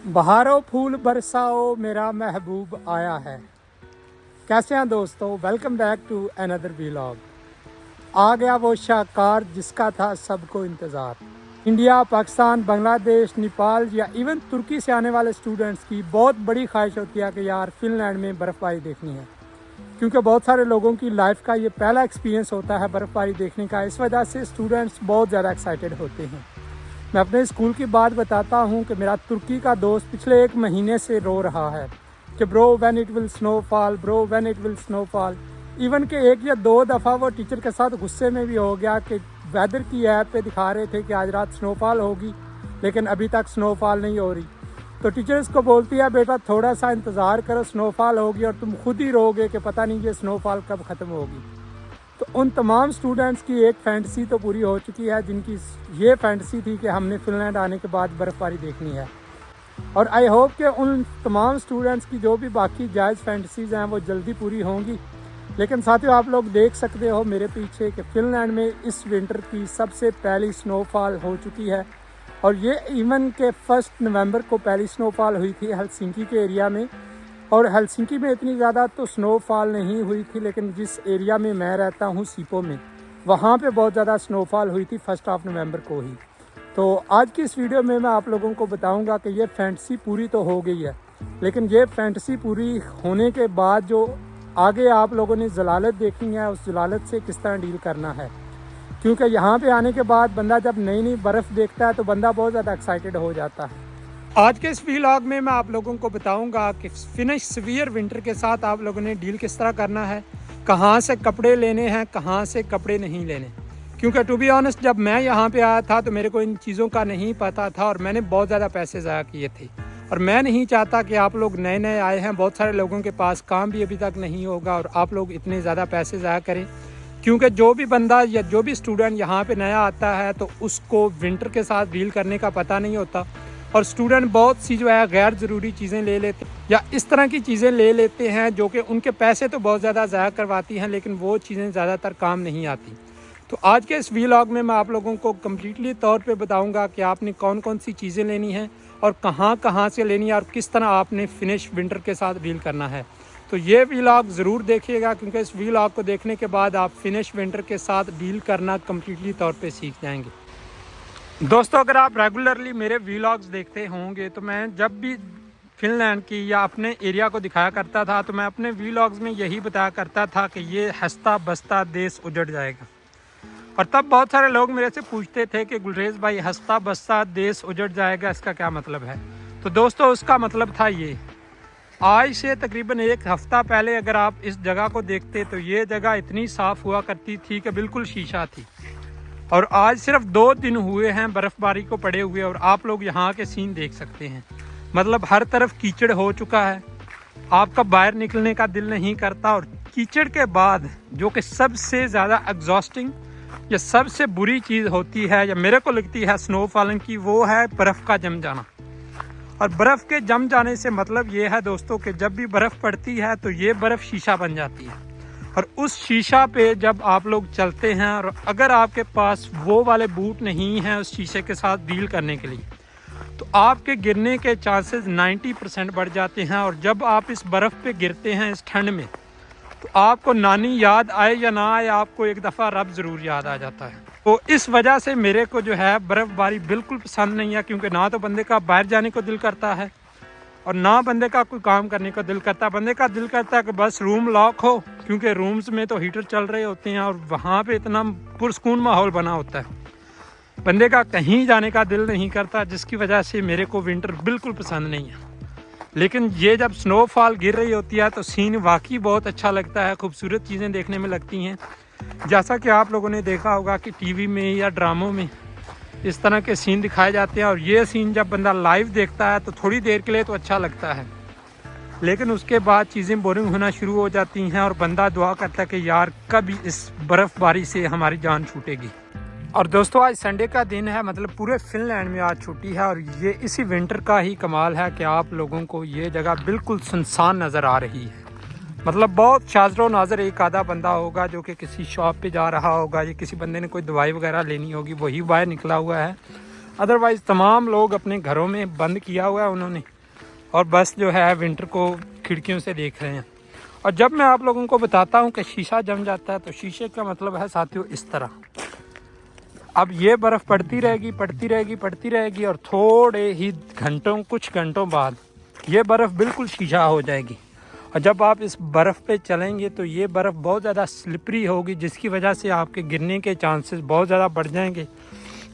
बहारों फूल बरसाओ मेरा महबूब आया है। कैसे हैं दोस्तों, welcome back to another vlog. आ गया वो शाहकार जिसका था सबको इंतज़ार। इंडिया, पाकिस्तान, बांग्लादेश, नेपाल या इवन तुर्की से आने वाले स्टूडेंट्स की बहुत बड़ी ख्वाहिश होती है कि यार फिनलैंड में बर्फ़बारी देखनी है, क्योंकि बहुत सारे लोगों की लाइफ का ये पहला एक्सपीरियंस होता है बर्फ़बारी देखने का। इस वजह से स्टूडेंट्स बहुत ज़्यादा एक्साइटेड होते हैं। मैं अपने स्कूल की बात बताता हूँ कि मेरा तुर्की का दोस्त पिछले 1 महीने से रो रहा है कि bro when it will snowfall, bro when it will snowfall. Even के 1 या 2 दफ़ा वो टीचर के साथ गुस्से में भी हो गया कि वेदर की ऐप पे दिखा रहे थे कि आज रात स्नोफॉल होगी, लेकिन अभी तक स्नोफॉल नहीं हो रही। तो टीचर इसको बोलती है, बेटा थोड़ा सा इंतज़ार करो, स्नोफॉल होगी और तुम खुद ही रोगे कि पता नहीं ये स्नोफॉल कब ख़त्म होगी। तो उन तमाम स्टूडेंट्स की एक फैंटेसी तो पूरी हो चुकी है, जिनकी ये फैंटेसी थी कि हमने फिनलैंड आने के बाद बर्फ़बारी देखनी है। और आई होप कि उन तमाम स्टूडेंट्स की जो भी बाकी जायज़ फैंटेसीज़ हैं वो जल्दी पूरी होंगी। लेकिन साथियों, आप लोग देख सकते हो मेरे पीछे कि फिनलैंड में इस विंटर की सबसे पहली स्नोफॉल हो चुकी है। और ये इवन के 1 नवंबर को पहली स्नोफॉल हुई थी हेलसिंकी के एरिया में। और हेलसिंकी में इतनी ज़्यादा तो स्नोफॉल नहीं हुई थी, लेकिन जिस एरिया में मैं रहता हूँ सीपो में, वहाँ पे बहुत ज़्यादा स्नोफॉल हुई थी 1 नवंबर को ही। तो आज की इस वीडियो में मैं आप लोगों को बताऊँगा कि ये फैंटेसी पूरी तो हो गई है, लेकिन ये फैंटेसी पूरी होने के बाद जो आगे आप लोगों ने ज़लालत देखनी है, उस ज़लालत से किस तरह डील करना है। क्योंकि यहाँ पे आने के बाद बंदा जब नई नई बर्फ़ देखता है तो बंदा बहुत ज़्यादा एक्साइटेड हो जाता है। आज के इस व्लॉग में मैं आप लोगों को बताऊंगा कि फिनिश सीवियर विंटर के साथ आप लोगों ने डील किस तरह करना है, कहाँ से कपड़े लेने हैं, कहाँ से कपड़े नहीं लेने। क्योंकि टू बी ऑनेस्ट, जब मैं यहाँ पे आया था तो मेरे को इन चीज़ों का नहीं पता था और मैंने बहुत ज़्यादा पैसे ज़ाया किए थे। और मैं नहीं चाहता कि आप लोग नए नए आए हैं, बहुत सारे लोगों के पास काम भी अभी तक नहीं होगा और आप लोग इतने ज़्यादा पैसे ज़ाया करें। क्योंकि जो भी बंदा या जो भी स्टूडेंट यहाँ पे नया आता है तो उसको विंटर के साथ डील करने का पता नहीं होता। और स्टूडेंट बहुत सी जो है गैर ज़रूरी चीज़ें ले लेते या इस तरह की चीज़ें ले लेते हैं जो कि उनके पैसे तो बहुत ज़्यादा ज़ाया करवाती हैं, लेकिन वो चीज़ें ज़्यादातर काम नहीं आती। तो आज के इस व्लॉग में मैं आप लोगों को कम्प्लीटली तौर पे बताऊंगा कि आपने कौन कौन सी चीज़ें लेनी हैं और कहाँ कहाँ से लेनी है और किस तरह आपने फिनिश विंटर के साथ डील करना है। तो ये व्लॉग ज़रूर देखिएगा, क्योंकि इस व्लॉग को देखने के बाद आप फिनिश विंटर के साथ डील करना कम्प्लीटली तौर पर सीख जाएंगे। दोस्तों, अगर आप रेगुलरली मेरे व्लॉग्स देखते होंगे तो मैं जब भी फिनलैंड की या अपने एरिया को दिखाया करता था तो मैं अपने व्लॉग्स में यही बताया करता था कि ये हंसता बसता देश उजड़ जाएगा। और तब बहुत सारे लोग मेरे से पूछते थे कि गुलरेज भाई, हंसता बसता देश उजड़ जाएगा, इसका क्या मतलब है। तो दोस्तों, उसका मतलब था ये, आज से तकरीबन 1 हफ्ता पहले अगर आप इस जगह को देखते तो ये जगह इतनी साफ़ हुआ करती थी कि बिल्कुल शीशा थी। और आज सिर्फ 2 दिन हुए हैं बर्फ़बारी को पड़े हुए और आप लोग यहाँ के सीन देख सकते हैं। मतलब हर तरफ कीचड़ हो चुका है, आपका बाहर निकलने का दिल नहीं करता। और कीचड़ के बाद जो कि सबसे ज़्यादा एग्जॉस्टिंग या सबसे बुरी चीज़ होती है या मेरे को लगती है स्नोफॉलिंग की, वो है बर्फ़ का जम जाना। और बर्फ़ के जम जाने से मतलब ये है दोस्तों कि जब भी बर्फ़ पड़ती है तो ये बर्फ़ शीशा बन जाती है। और उस शीशा पे जब आप लोग चलते हैं और अगर आपके पास वो वाले बूट नहीं हैं उस शीशे के साथ डील करने के लिए, तो आपके गिरने के चांसेस 90% बढ़ जाते हैं। और जब आप इस बर्फ़ पे गिरते हैं इस ठंड में, तो आपको नानी याद आए या ना आए, आपको एक दफ़ा रब ज़रूर याद आ जाता है। तो इस वजह से मेरे को जो है बर्फ़बारी बिल्कुल पसंद नहीं है, क्योंकि ना तो बंदे का बाहर जाने को दिल करता है और ना बंदे का कोई काम करने का दिल करता है। बंदे का दिल करता है कि बस रूम लॉक हो, क्योंकि रूम्स में तो हीटर चल रहे होते हैं और वहाँ पे इतना पुरसकून माहौल बना होता है, बंदे का कहीं जाने का दिल नहीं करता, जिसकी वजह से मेरे को विंटर बिल्कुल पसंद नहीं है। लेकिन ये जब स्नोफॉल गिर रही होती है तो सीन वाकई बहुत अच्छा लगता है, खूबसूरत चीज़ें देखने में लगती हैं। जैसा कि आप लोगों ने देखा होगा कि टीवी में या ड्रामों में इस तरह के सीन दिखाए जाते हैं, और ये सीन जब बंदा लाइव देखता है तो थोड़ी देर के लिए तो अच्छा लगता है, लेकिन उसके बाद चीज़ें बोरिंग होना शुरू हो जाती हैं और बंदा दुआ करता है कि यार कब इस बर्फ़बारी से हमारी जान छूटेगी। और दोस्तों, आज संडे का दिन है, मतलब पूरे फिनलैंड में आज छुट्टी है। और ये इसी विंटर का ही कमाल है कि आप लोगों को ये जगह बिल्कुल सुनसान नज़र आ रही है। मतलब बहुत शाजरो नाजर एक आधा बंदा होगा जो कि किसी शॉप पे जा रहा होगा या किसी बंदे ने कोई दवाई वगैरह लेनी होगी, वही बाहर निकला हुआ है। अदरवाइज़ तमाम लोग अपने घरों में बंद किया हुआ है उन्होंने, और बस जो है विंटर को खिड़कियों से देख रहे हैं। और जब मैं आप लोगों को बताता हूँ कि शीशा जम जाता है, तो शीशे का मतलब है साथियों इस तरह। अब ये बर्फ़ पड़ती रहेगी पड़ती रहेगी पड़ती रहेगी, और थोड़े ही घंटों कुछ घंटों बाद ये बर्फ़ बिल्कुल शीशा हो जाएगी। और जब आप इस बर्फ़ पे चलेंगे तो ये बर्फ़ बहुत ज़्यादा स्लिपरी होगी, जिसकी वजह से आपके गिरने के चांसेस बहुत ज़्यादा बढ़ जाएंगे।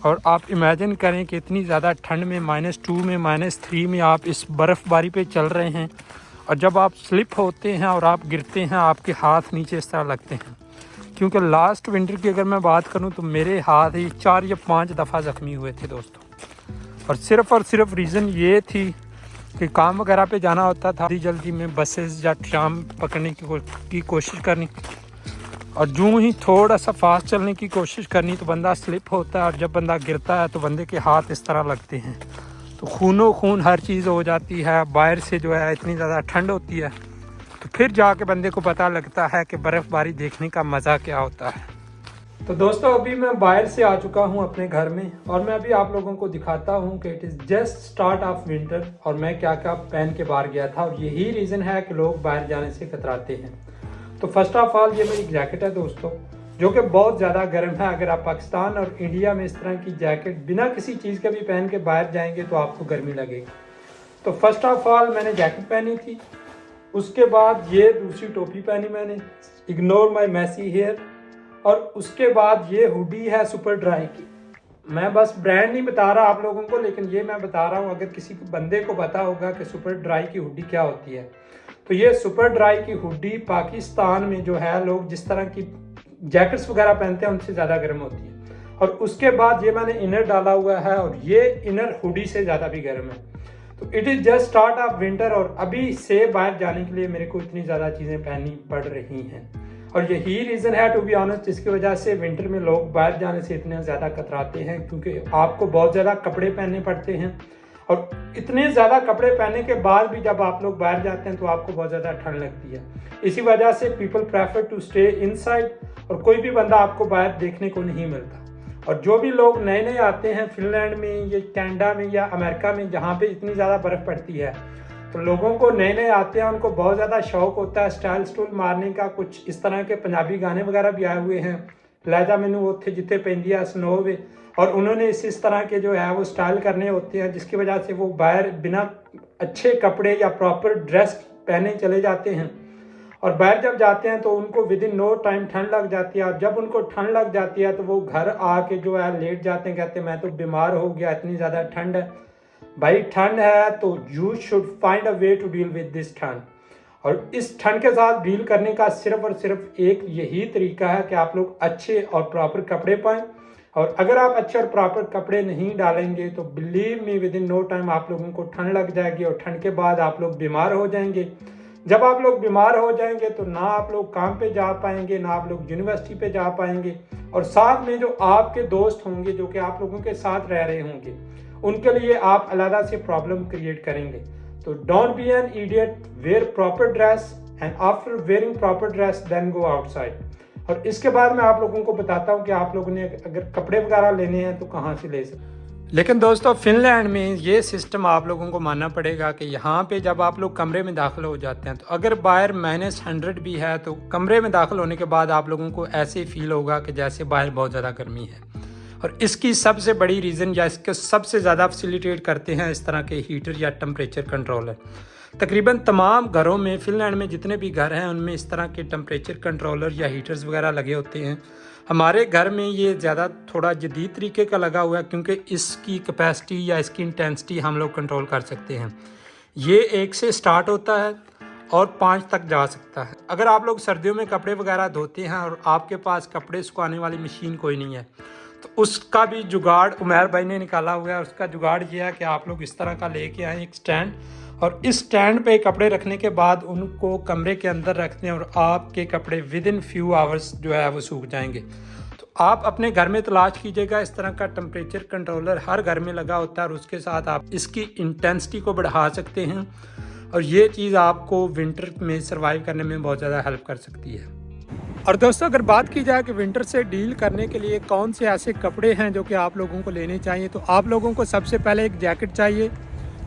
और आप इमेजिन करें कि इतनी ज़्यादा ठंड में -2 में -3 में आप इस बर्फ़बारी पे चल रहे हैं, और जब आप स्लिप होते हैं और आप गिरते हैं, आपके हाथ नीचे इस तरह लगते हैं। क्योंकि लास्ट विंटर की अगर मैं बात करूं तो मेरे हाथ ही 4 या 5 दफ़ा ज़ख्मी हुए थे दोस्तों। और सिर्फ रीज़न ये थी कि काम वगैरह पे जाना होता था, जल्दी में बसेस या ट्राम पकड़ने की कोशिश करनी, और यूँ ही थोड़ा सा फास्ट चलने की कोशिश करनी तो बंदा स्लिप होता है, और जब बंदा गिरता है तो बंदे के हाथ इस तरह लगते हैं, तो खूनो खून हर चीज़ हो जाती है। बाहर से जो है इतनी ज़्यादा ठंड होती है, तो फिर जाके बंदे को पता लगता है कि बर्फ़बारी देखने का मज़ा क्या होता है। तो दोस्तों अभी मैं बाहर से आ चुका हूँ अपने घर में, और मैं अभी आप लोगों को दिखाता हूँ कि it is just start of winter, और मैं क्या क्या पहन के बाहर गया था, और यही रीज़न है कि लोग बाहर जाने से कतराते हैं। तो फर्स्ट ऑफ ऑल ये मेरी जैकेट है दोस्तों, जो कि बहुत ज़्यादा गर्म है। अगर आप पाकिस्तान और इंडिया में इस तरह की जैकेट बिना किसी चीज़ के भी पहन के बाहर जाएंगे तो आपको गर्मी लगेगी। तो फर्स्ट ऑफ ऑल मैंने जैकेट पहनी थी, उसके बाद ये दूसरी टोपी पहनी मैंने, इग्नोर माई मैसी हेयर, और उसके बाद ये हुडी है सुपर ड्राई की। मैं बस ब्रांड नहीं बता रहा आप लोगों को, लेकिन ये मैं बता रहा हूँ अगर किसी बंदे को पता होगा कि सुपर ड्राई की हुडी क्या होती है, तो ये सुपर ड्राई की हुडी पाकिस्तान में जो है लोग जिस तरह की जैकेट्स वगैरह पहनते हैं उनसे ज़्यादा गर्म होती है। और उसके बाद ये मैंने इनर डाला हुआ है, और ये इनर हुडी से ज़्यादा भी गर्म है। तो it is just start of winter, और अभी से बाहर जाने के लिए मेरे को इतनी ज़्यादा चीज़ें पहननी पड़ रही हैं, और यही रीज़न है टू बी ऑनेस्ट जिसकी वजह से विंटर में लोग बाहर जाने से इतने ज़्यादा कतराते हैं, क्योंकि आपको बहुत ज़्यादा कपड़े पहनने पड़ते हैं, और इतने ज़्यादा कपड़े पहनने के बाद भी जब आप लोग बाहर जाते हैं तो आपको बहुत ज़्यादा ठंड लगती है। इसी वजह से people prefer to stay inside, और कोई भी बंदा आपको बाहर देखने को नहीं मिलता। और जो भी लोग नए नए आते हैं फिनलैंड में या कनाडा में या अमेरिका में जहाँ पे इतनी ज़्यादा बर्फ़ पड़ती है, तो लोगों को नए नए आते हैं, उनको बहुत ज़्यादा शौक होता है स्टाइल स्टूल मारने का। कुछ इस तरह के पंजाबी गाने वगैरह भी आए हुए हैं, लहजा मैनू वो थे जिते पेंदिया स्नो वे, और उन्होंने इस तरह के जो है वो स्टाइल करने होते हैं, जिसकी वजह से वो बाहर बिना अच्छे कपड़े या प्रॉपर ड्रेस पहने चले जाते हैं, और बाहर जब जाते हैं तो उनको विद इन नो टाइम ठंड लग जाती है। और जब उनको ठंड लग जाती है तो वो घर आके जो है लेट जाते हैं, कहते हैं मैं तो बीमार हो गया, इतनी ज़्यादा ठंड है। भाई ठंड है तो you should find a way to deal with this ठंड, और इस ठंड के साथ डील करने का सिर्फ और सिर्फ एक यही तरीका है कि आप लोग अच्छे और प्रॉपर कपड़े पाएँ। और अगर आप अच्छे और प्रॉपर कपड़े नहीं डालेंगे तो believe me within no time आप लोगों को ठंड लग जाएगी, और ठंड के बाद आप लोग बीमार हो जाएंगे। जब आप लोग बीमार हो जाएंगे तो ना आप लोग काम पे जा पाएंगे, ना आप लोग यूनिवर्सिटी पे जा पाएंगे, और साथ में जो आपके दोस्त होंगे जो कि आप लोगों के साथ रह रहे होंगे उनके लिए आप अलग से प्रॉब्लम क्रिएट करेंगे। तो don't be an idiot, wear proper dress, and after wearing proper dress then go outside. और इसके बाद मैं आप लोगों को बताता हूँ कि आप लोगों ने अगर कपड़े वगैरह लेने हैं तो कहाँ से ले सकते। लेकिन दोस्तों फिनलैंड में ये सिस्टम आप लोगों को मानना पड़ेगा कि यहाँ पे जब आप लोग कमरे में दाखिल हो जाते हैं तो अगर बाहर -100 भी है तो कमरे में दाखिल होने के बाद आप लोगों को ऐसे ही फील होगा कि जैसे बाहर बहुत ज़्यादा गर्मी है। और इसकी सबसे बड़ी रीज़न या इसके सबसे ज़्यादा फैसिलिटेट करते हैं इस तरह के हीटर या टेम्परेचर कंट्रोलर। तकरीबन तमाम घरों में फिनलैंड में जितने भी घर हैं उनमें इस तरह के टेम्परेचर कंट्रोलर या हीटर्स वगैरह लगे होते हैं। हमारे घर में ये ज़्यादा थोड़ा जदीद तरीके का लगा हुआ है, क्योंकि इसकी कैपेसिटी या इसकी इंटेंसिटी हम लोग कंट्रोल कर सकते हैं। ये 1 से स्टार्ट होता है और 5 तक जा सकता है। अगर आप लोग सर्दियों में कपड़े वगैरह धोते हैं और आपके पास कपड़े सुखाने वाली मशीन कोई नहीं है तो उसका भी जुगाड़ उमैर भाई ने निकाला हुआ है। उसका जुगाड़ ये है कि आप लोग इस तरह का लेके आएँ एक स्टैंड, और इस स्टैंड पे कपड़े रखने के बाद उनको कमरे के अंदर रखते हैं और आपके कपड़े विद इन फ्यू आवर्स जो है वो सूख जाएंगे। तो आप अपने घर में तलाश कीजिएगा, इस तरह का टेम्परेचर कंट्रोलर हर घर में लगा होता है और उसके साथ आप इसकी इंटेंसिटी को बढ़ा सकते हैं और ये चीज़ आपको विंटर में सर्वाइव करने में बहुत ज़्यादा हेल्प कर सकती है। और दोस्तों अगर बात की जाए कि विंटर से डील करने के लिए कौन से ऐसे कपड़े हैं जो कि आप लोगों को लेने चाहिए, तो आप लोगों को सबसे पहले एक जैकेट चाहिए।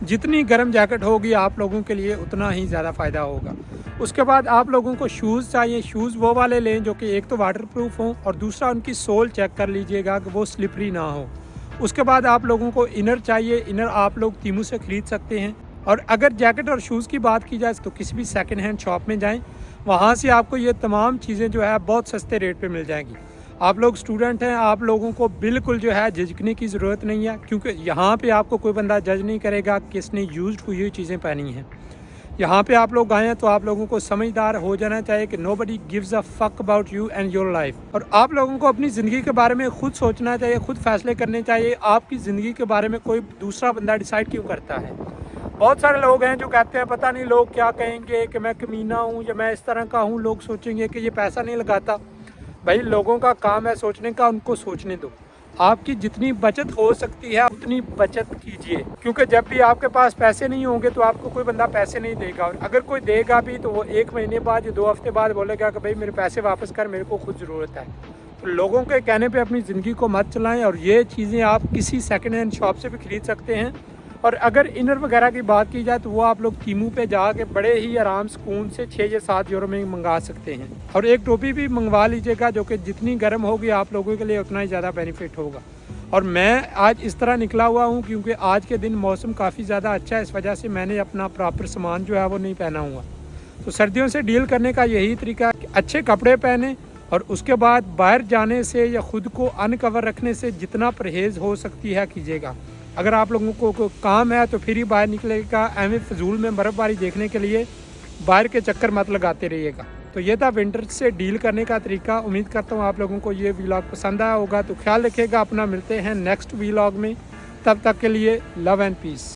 जितनी गर्म जैकेट होगी आप लोगों के लिए उतना ही ज़्यादा फ़ायदा होगा। उसके बाद आप लोगों को शूज़ चाहिए। शूज़ वो वाले लें जो कि एक तो वाटरप्रूफ हों और दूसरा उनकी सोल चेक कर लीजिएगा कि वो स्लिपरी ना हो। उसके बाद आप लोगों को इनर चाहिए। इनर आप लोग तीमू से ख़रीद सकते हैं। और अगर जैकेट और शूज़ की बात की जाए तो किसी भी सेकंड हैंड शॉप में जाएं, वहाँ से आपको ये तमाम चीज़ें जो है बहुत सस्ते रेट पे मिल जाएंगी। आप लोग स्टूडेंट हैं, आप लोगों को बिल्कुल जो है झिझकने की ज़रूरत नहीं है, क्योंकि यहाँ पे आपको कोई बंदा जज नहीं करेगा किसने यूज्ड हुई हुई चीज़ें पहनी हैं। यहाँ पे आप लोग आए हैं तो आप लोगों को समझदार हो जाना चाहिए कि nobody gives a fuck about you and your life. और आप लोगों को अपनी ज़िंदगी के बारे में खुद सोचना चाहिए, खुद फैसले करने चाहिए। आपकी ज़िंदगी के बारे में कोई दूसरा बंदा डिसाइड क्यों करता है। बहुत सारे लोग हैं जो कहते हैं पता नहीं लोग क्या कहेंगे कि मैं कमीना हूँ या मैं इस तरह का हूँ, लोग सोचेंगे कि ये पैसा नहीं लगाता। भाई लोगों का काम है सोचने का, उनको सोचने दो। आपकी जितनी बचत हो सकती है उतनी बचत कीजिए, क्योंकि जब भी आपके पास पैसे नहीं होंगे तो आपको कोई बंदा पैसे नहीं देगा। और अगर कोई देगा भी तो वो 1 महीने बाद या 2 हफ्ते बाद बोलेगा कि भाई मेरे पैसे वापस कर, मेरे को खुद ज़रूरत है। तो लोगों के कहने पे अपनी ज़िंदगी को मत चलाएं। और ये चीज़ें आप किसी सेकंड हैंड शॉप से भी ख़रीद सकते हैं। और अगर इनर वगैरह की बात की जाए तो वो आप लोग टीमू पे जाके बड़े ही आराम सुकून से 6 या 7 यूरो में मंगा सकते हैं। और एक टोपी भी मंगवा लीजिएगा जो कि जितनी गर्म होगी आप लोगों के लिए उतना ही ज़्यादा बेनिफिट होगा। और मैं आज इस तरह निकला हुआ हूँ क्योंकि आज के दिन मौसम काफ़ी ज़्यादा अच्छा है, इस वजह से मैंने अपना प्रॉपर सामान जो है वो नहीं पहना हुआ। तो सर्दियों से डील करने का यही तरीका है कि अच्छे कपड़े पहने और उसके बाद बाहर जाने से या ख़ुद को अनकवर रखने से जितना परहेज़ हो सकती है कीजिएगा। अगर आप लोगों को काम है तो फिर ही बाहर निकलेगा, एवं फजूल में बर्फ़बारी देखने के लिए बाहर के चक्कर मत लगाते रहिएगा। तो ये था विंटर से डील करने का तरीका। उम्मीद करता हूँ आप लोगों को ये व्लॉग पसंद आया होगा। तो ख्याल रखिएगा अपना, मिलते हैं नेक्स्ट व्लॉग में। तब तक के लिए लव एंड पीस।